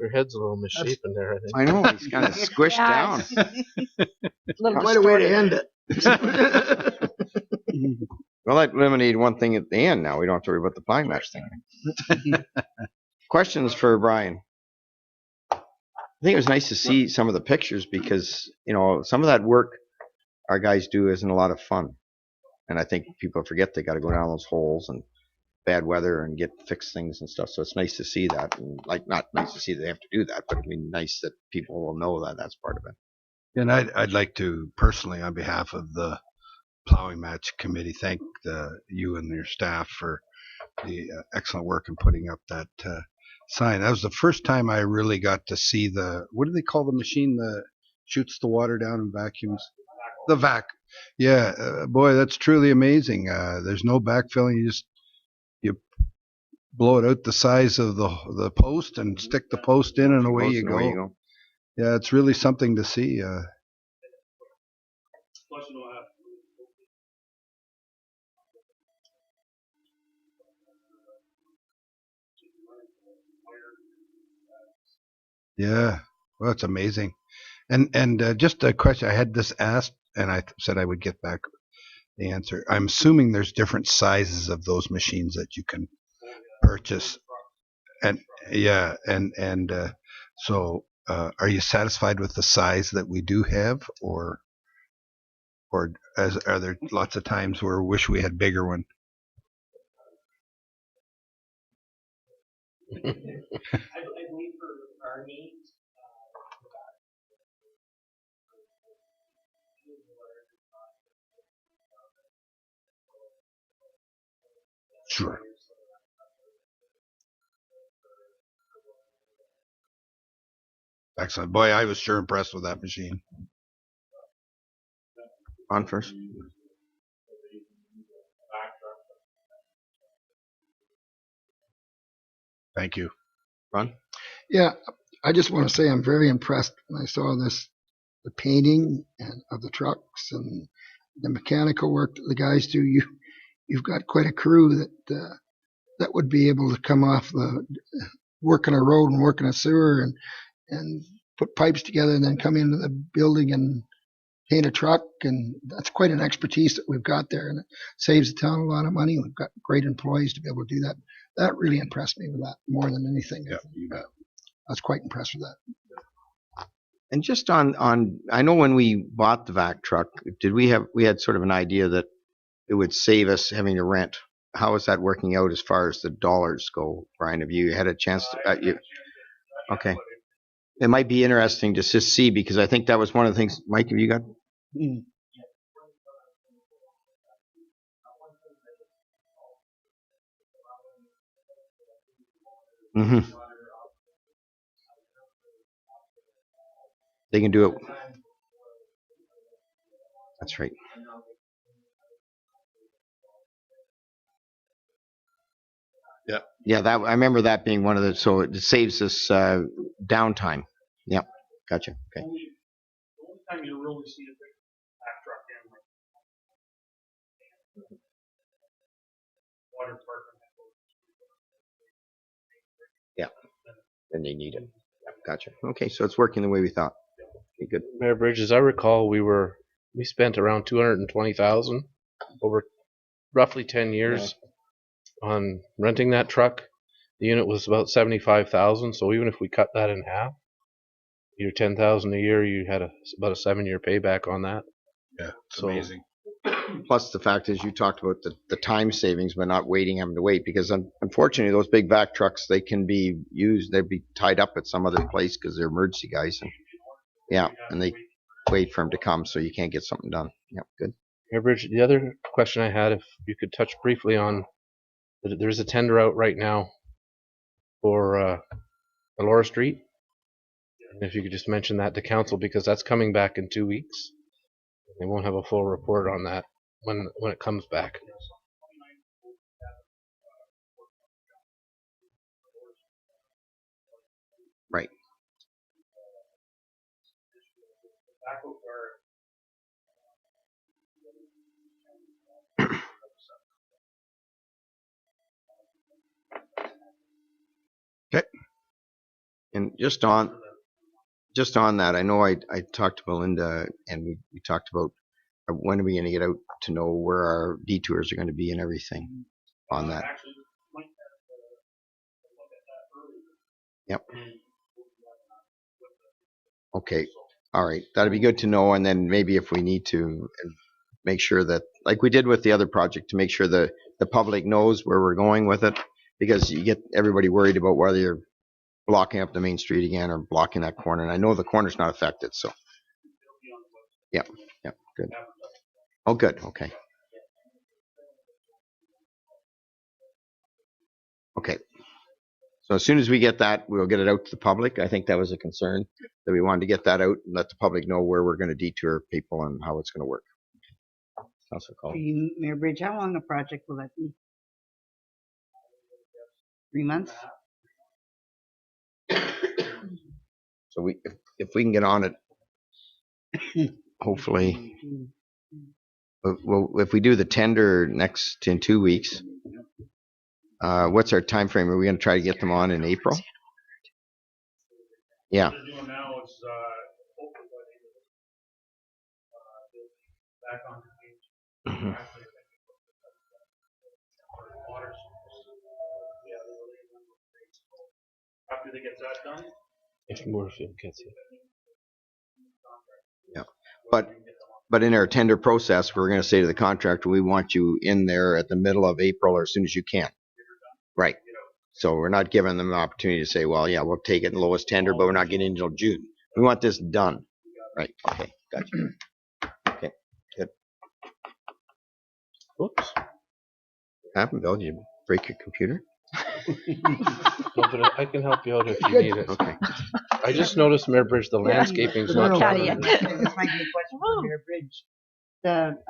Your head's a little misshapen there, I think. I know, he's kind of squished Yeah, down. Little Quite a way to end it. Well, that eliminated one thing at the end now. We don't have to worry about the pine match thing. Questions for Brian? I think it was nice to see some of the pictures because, some of that work our guys do isn't a lot of fun. And I think people forget they got to go down those holes and bad weather and fix things and stuff. So it's nice to see that. And not nice to see they have to do that, but nice that people will know that that's part of it. And I'd like to personally, on behalf of the plowing match committee thank you and your staff for the excellent work in putting up that sign. That was the first time I really got to see what do they call the machine that shoots the water down and vacuums? The vac. Yeah, boy, that's truly amazing. There's no backfilling. You blow it out the size of the post and stick the post in, and away you go. Yeah, it's really something to see. Plus, you don't have to Yeah, well, it's amazing. And just a question, I had this asked, and I said I would get back the answer. I'm assuming there's different sizes of those machines that you can purchase, and yeah, and so are you satisfied with the size that we do have, or are there lots of times where we wish we had bigger one? I believe for our needs, Sure. Excellent. Boy, I was sure impressed with that machine. On first. Thank you. Ron? Yeah, I just want to say I'm very impressed when I saw this, the painting and of the trucks and the mechanical work that the guys do. You've got quite a crew that would be able to come off the work on a road and work in a sewer and put pipes together and then come into the building and paint a truck, and that's quite an expertise that we've got there, and it saves the town a lot of money. We've got great employees to be able to do that. That really impressed me with that more than anything. Yeah, you bet. I was quite impressed with that. And just on, I know when we bought the vac truck, we had sort of an idea that it would save us having to rent. How is that working out as far as the dollars go, Brian? Have you had a chance to, okay. It might be interesting to just see, because I think that was one of the things, Mike, have you got? Mm-hmm. They can do it. That's right. Yeah. Yeah, that I remember that being one of the, so it saves us downtime. Yep. Gotcha. Okay. the only time you really see a big back truck in like water department. Yeah. And they need it. Yep. Gotcha. Okay, so it's working the way we thought. Okay, good. Mayor Bridge, as I recall, we spent around 220,000 over roughly 10 years on renting that truck. The unit was about 75,000, so even if we cut that in half, your 10,000 a year, you had about a 7-year payback on that. Yeah, it's So- amazing. Plus the fact is you talked about the time savings by not having to wait, because unfortunately those big vac trucks, they can be used, they'd be tied up at some other place because they're emergency guys, and yeah, and they wait for them to come, so you can't get something done. Yep, good. Mayor Bridge, the other question I had, if you could touch briefly on, there's a tender out right now for Elora Street. And if you could just mention that to council, because that's coming back in 2 weeks. They won't have a full report on that when it comes back. Right. Okay. And just on that, I know I talked to Belinda, and we talked about when are we going to get out to know where our detours are going to be and everything on that. Actually, might have to look at that earlier. Yep. Okay. All right. That'd be good to know, and then maybe if we need to make sure that, like we did with the other project, to make sure the public knows where we're going with it, because you get everybody worried about whether you're blocking up the main street again or blocking that corner. And I know the corner's not affected, so. Yep. Yep. Good. Oh, good, okay. Okay. So as soon as we get that, we'll get it out to the public. I think that was a concern, that we wanted to get that out and let the public know where we're going to detour people and how it's going to work. Councilor For Call. you, Mayor Bridge, how long a project will that be? 3 months? So if we can get on it, hopefully, well, if we do the tender in 2 weeks, what's our time frame? Are we going to try to get them on in April? Yeah. What they're doing now is, hopefully by the end of they'll be back on the page. Mhm. Actually, I think for the water source, yeah, they're really a number of things. After they get that done. If Moorfield gets it. Yeah. But in our tender process, we're going to say to the contractor, we want you in there at the middle of April or as soon as you can. Right. So we're not giving them an opportunity to say, well, yeah, we'll take it in lowest tender, but we're not getting until June. We want this done. Right. Okay. Gotcha. Okay. Good. Whoops. What happened, Bill? Did you break your computer? No, but I can help you out if you need it. Okay. I just noticed, Mayor Bridge, the landscaping's not No, covered. Caveat. This might be a question for Mayor Bridge.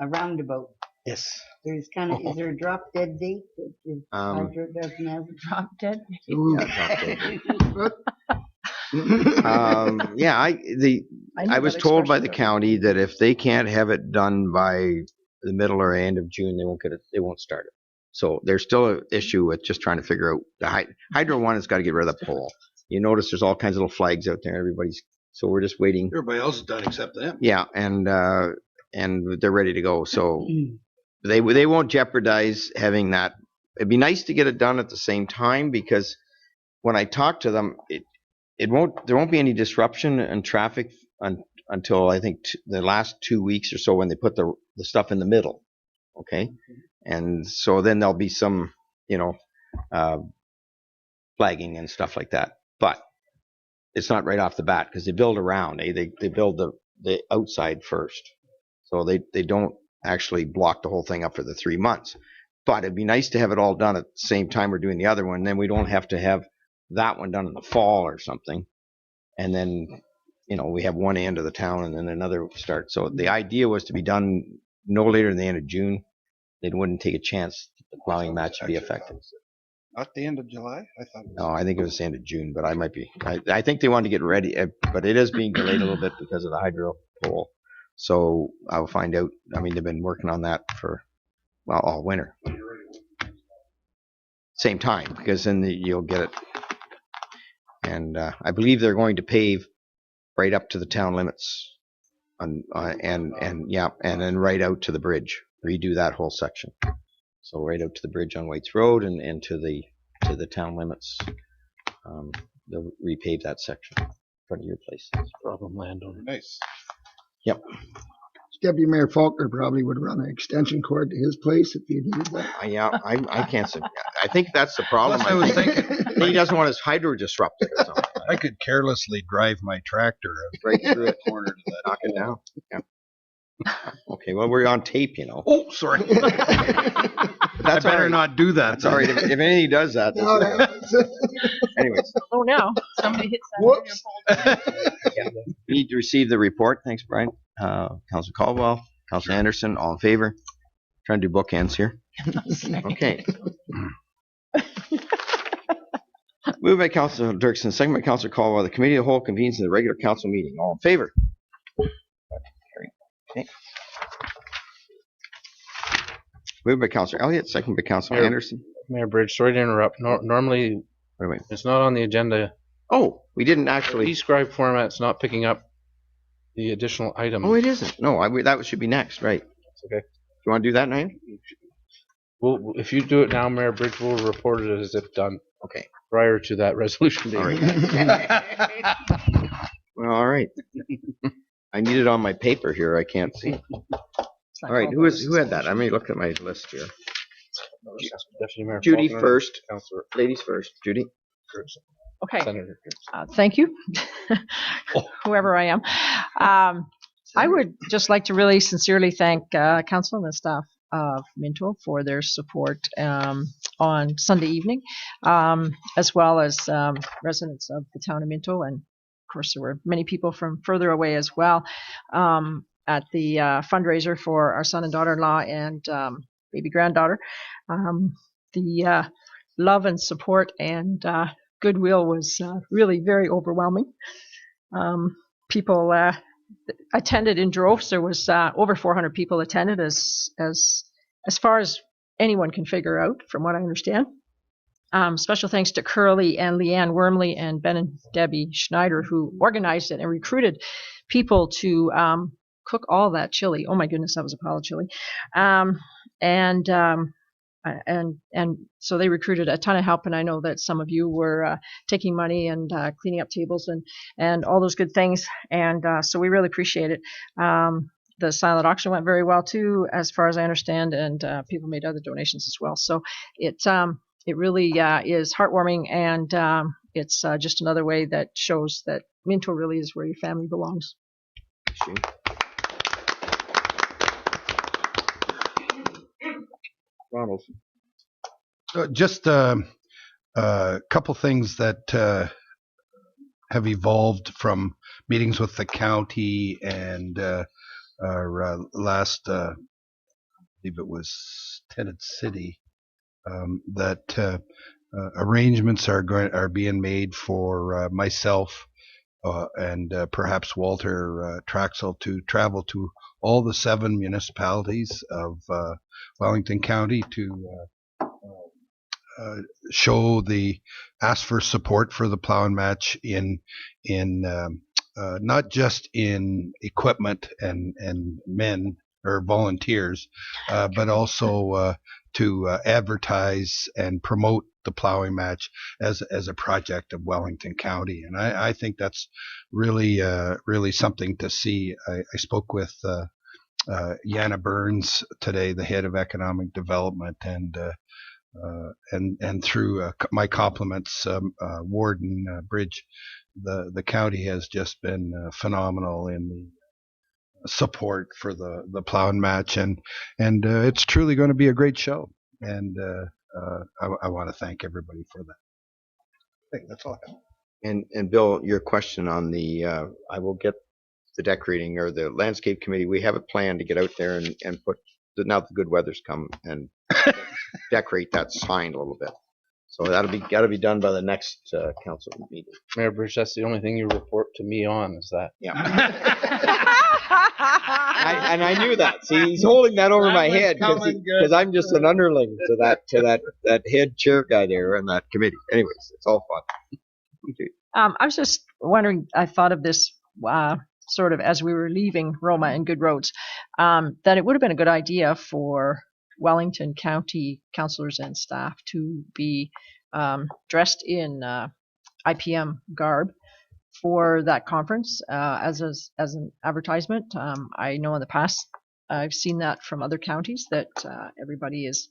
A roundabout. Yes. There's kind of, is there a drop dead date that is Hydro doesn't have? Drop dead. Yeah, I was told by the county that if they can't have it done by the middle or end of June, they won't get it. They won't start it. So there's still an issue with just trying to figure out the hydro one has got to get rid of the pole. You notice there's all kinds of little flags out there. So we're just waiting. Everybody else is done except them. Yeah, and they're ready to go. So they won't jeopardize having that. It'd be nice to get it done at the same time, because when I talk to them, there won't be any disruption in traffic until I think the last 2 weeks or so, when they put the stuff in the middle. Okay. And so then there'll be some, flagging and stuff like that. But it's not right off the bat, because they build around. They build the outside first. So they don't actually block the whole thing up for the 3 months. But it'd be nice to have it all done at the same time we're doing the other one. Then we don't have to have that one done in the fall or something. And then, we have one end of the town and then another start. So the idea was to be done no later than the end of June. They wouldn't take a chance that the plowing match would be effective. Not the end of July? I thought it was. No, I think it was the end of June, but I might be. I think they wanted to get ready, but it is being delayed a little bit because of the hydro pole. So I'll find out. I mean, they've been working on that for, all winter. Same time, because then you'll get it. And I believe they're going to pave right up to the town limits, and then right out to the bridge. Redo that whole section. So right out to the bridge on White's Road and to the town limits. They'll repave that section in front of your place. Problem landowner. Nice. Yep. Deputy Mayor Faulkner probably would run an extension cord to his place if he needed that. I can't say. I think that's the problem. Plus, I was thinking he doesn't want his hydro disrupted or something. I could carelessly drive my tractor Right through it, corner to that. knock it down. Yeah. Okay, well, we're on tape, Oh, sorry. That's I better all right. not do that. That's all right. If anybody does that, No, that's anyways, Oh no! Somebody hits that. Whoops. we need to receive the report. Thanks, Brian. Councilor Caldwell, Councilor Anderson, all in favor? Trying to do bookends here. Okay. Moved by Councilor Dirksen, second by Councilor Caldwell. The committee of the whole convenes in the regular council meeting. All in favor? Okay. Moved by Councilor Elliott, second by Councilor Mayor- Anderson. Mayor Bridge, sorry to interrupt. Normally, Wait. it's not on the agenda. Oh, we didn't actually. E-scribe format's not picking up the additional item. Oh, it isn't. No, that should be next, right? Okay. You want to do that, Naim? Well, if you do it now, Mayor Bridge will report it as if done Okay. prior to that resolution date. All right. Well, all right. I need it on my paper here. I can't see. All right. Who had that? Let me look at my list here. Deputy Mayor Judy Faulkner, first. Councilor Ladies first. Judy. Okay. Senator. Thank you, whoever I am. I would just like to really sincerely thank council and the staff of Minto for their support on Sunday evening, as well as residents of the town of Minto. And of course, there were many people from further away as well at the fundraiser for our son and daughter-in-law and baby granddaughter. The love and support and goodwill was really very overwhelming. People attended in droves. There was over 400 people attended, as far as anyone can figure out, from what I understand. Special thanks to Curly and Leanne Wormley and Ben and Debbie Schneider, who organized it and recruited people to cook all that chili. Oh my goodness, that was a pile of chili. And so they recruited a ton of help, and I know that some of you were taking money and cleaning up tables and all those good things, and so we really appreciate it. The silent auction went very well too, as far as I understand, and people made other donations as well. So it really is heartwarming, and it's just another way that shows that Minto really is where your family belongs. Ronald. Just a couple things that have evolved from meetings with the county and our last, I believe it was Tenant City, that arrangements are being made for myself and perhaps Walter Traxel to travel to all the 7 municipalities of Wellington County to ask for support for the plow and match in not just in equipment and men or volunteers, but also to advertise and promote the plowing match as a project of Wellington County. And I think that's really something to see. I spoke with Yana Burns today, the head of economic development, and through my compliments, Warden Bridge, the county has just been phenomenal in the support for the plow and match, and it's truly going to be a great show. And I want to thank everybody for that. I think that's all I have. And Bill, your question on the, I will get the decorating or the landscape committee. We have a plan to get out there and put, now that the good weather's come, and decorate that sign a little bit. So gotta be done by the next council meeting. Mayor Bridge, that's the only thing you report to me on, is that. Yeah. I knew that. See, he's holding that over my head because I'm just an underling to that head chair guy there in that committee. Anyways, it's all fun. Okay. I was just wondering, I thought of this sort of as we were leaving Roma and Good Roads, that it would have been a good idea for Wellington County councillors and staff to be dressed in IPM garb for that conference as an advertisement. I know in the past I've seen that from other counties that everybody is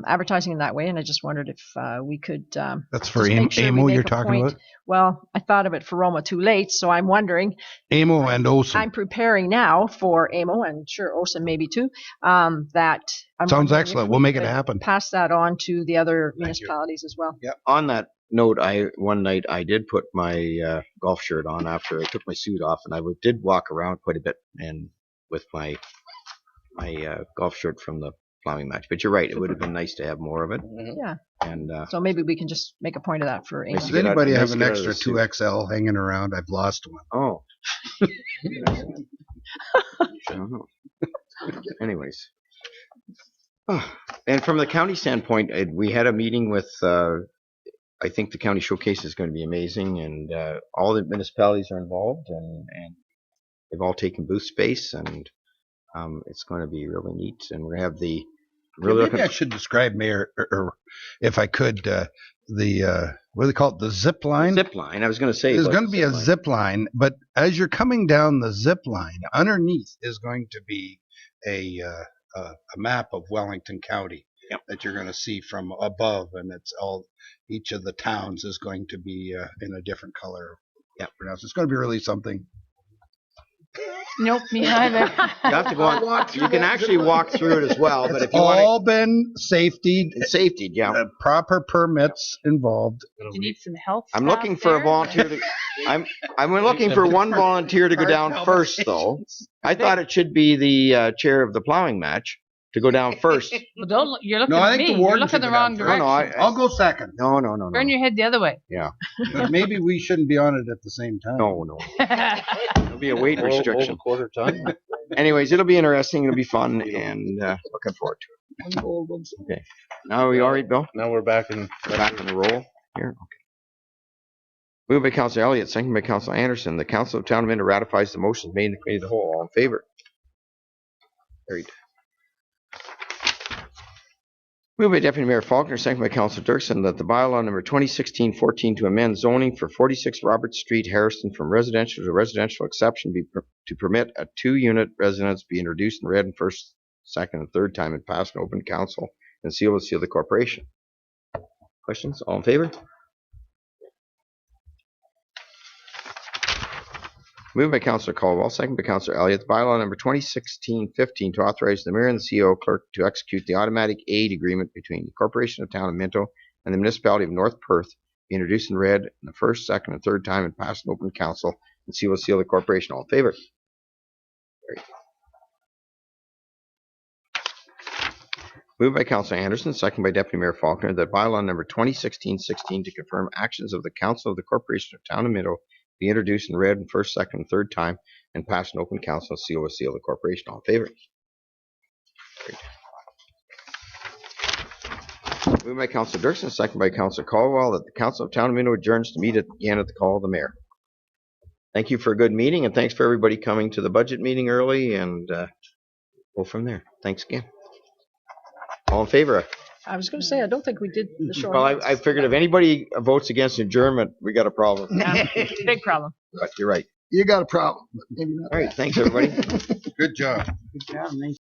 advertising in that way, and I just wondered if we could. That's for AMO you're talking about? Well, I thought of it for Roma too late, so I'm wondering. AMO and OSIM. I'm preparing now for AMO, and sure OSIM maybe too. That sounds excellent. We'll make it happen. Pass that on to the other municipalities as well. Yeah. On that note, one night I did put my golf shirt on after I took my suit off, and I did walk around quite a bit and with my golf shirt from the plowing match. But you're right, it would have been nice to have more of it. Yeah. And so maybe we can just make a point of that for AMO. Does anybody have an extra 2XL hanging around? I've lost one. Oh. I don't know. Anyways. And from the county standpoint, we had a meeting with, I think the county showcase is going to be amazing, and all the municipalities are involved, and they've all taken booth space, and it's going to be really neat. And we're going to have the maybe I should describe, Mayor, or if I could, the what do they call it? The zip line. Zip line. I was going to say there's going to be a zip line, but as you're coming down the zip line, underneath is going to be a map of Wellington County. Yep. That you're going to see from above, and it's all, each of the towns is going to be in a different color. Yeah, it's going to be really something. Nope, me neither. You have to go on. You can actually walk through it as well, but if you want All been safety, to, safety, yeah. proper permits involved. You need some help. I'm looking for a volunteer to. I'm looking for one volunteer to go down first, though. I thought it should be the chair of the plowing match to go down first. Well, don't. You're looking No, I at think me. the You're warden looking should the go down wrong first. direction. No, I'll go second. No. Turn your head the other way. Yeah. But maybe we shouldn't be on it at the same time. No. There'll be a weight restriction. Quarter ton. Anyways, it'll be interesting. It'll be fun, and looking forward to it. Okay. Now are we all right, Bill? Now we're back in. We're back in the roll here. Okay. Moved by Councilor Elliott, second by Councilor Anderson. The Council of Town of Minto ratifies the motions made in the committee of the whole. All in favor? Carried. Moved by Deputy Mayor Faulkner, second by Councilor Dirksen, that the bylaw number 2016-14 to amend zoning for 46 Robert Street, Harrison, from residential to residential exception to permit a 2-unit residence be introduced and read in first, second, and third time and passed in open council and sealed with seal of the corporation. Questions? All in favor? Moved by Councilor Caldwell, second by Councilor Elliott, bylaw number 2016-15 to authorize the mayor and the CEO clerk to execute the automatic aid agreement between the Corporation of Town of Minto and the municipality of North Perth, be introduced and read in the first, second, and third time and passed in open council and seal with seal of the corporation. All in favor? Carried. Moved by Councilor Anderson, second by Deputy Mayor Faulkner, that bylaw number 2016-16 to confirm actions of the Council of the Corporation of Town of Minto be introduced and read in first, second, and third time and passed in open council and seal with seal of the corporation. All in favor? Great. Moved by Councilor Dirksen, second by Councilor Caldwell, that the Council of Town of Minto adjourns to meet again at the call of the mayor. Thank you for a good meeting, and thanks for everybody coming to the budget meeting early, and go from there. Thanks again. All in favor? I was going to say, I don't think we did the short. Well, I figured if anybody votes against adjournment, we got a problem. Yeah, big problem. But you're right. You got a problem, but maybe not. All right, thanks everybody. Good job. Good job. Nice